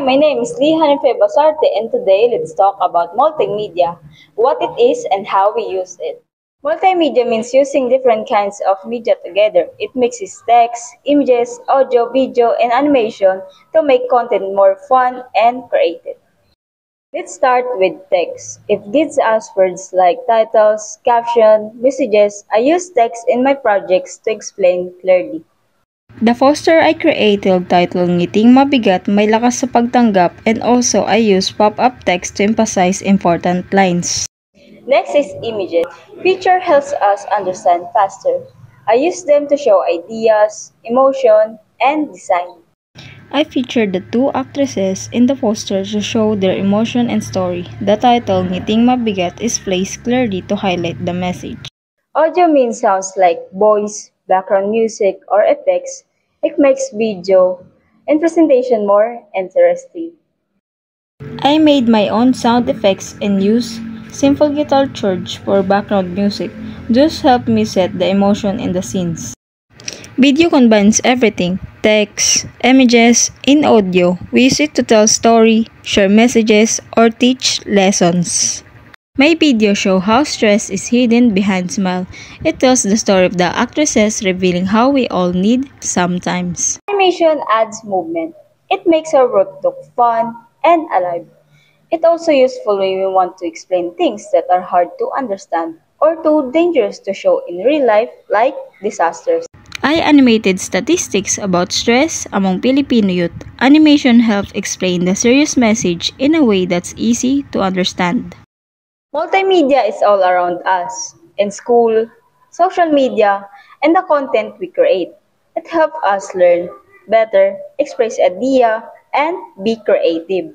my name is Lee Hanife Basarte and today let's talk about multimedia, what it is and how we use it. Multimedia means using different kinds of media together. It mixes text, images, audio, video, and animation to make content more fun and creative. Let's start with text. It gives us words like titles, caption, messages. I use text in my projects to explain clearly. The poster I created titled Ngiting Mabigat May Lakas sa Pagtanggap, and also I use pop-up text to emphasize important lines. Next is images. Picture helps us understand faster. I use them to show ideas, emotion, and design. I featured the two actresses in the poster to show their emotion and story. The title Ngiting Mabigat is placed clearly to highlight the message. Audio means sounds like voice, background music, or effects. It makes video and presentation more interesting. I made my own sound effects and used simple guitar chords for background music. Those helped me set the emotion in the scenes. Video combines everything: text, images, in audio. We use it to tell story, share messages, or teach lessons. My video show how stress is hidden behind smile. It tells the story of the actresses, revealing how we all need sometimes. Animation adds movement. It makes our work look fun and alive. It's also useful when we want to explain things that are hard to understand or too dangerous to show in real life, like disasters. I animated statistics about stress among Filipino youth. Animation helped explain the serious message in a way that's easy to understand. Multimedia is all around us, in school, social media, and the content we create. It helps us learn better, express idea, and be creative.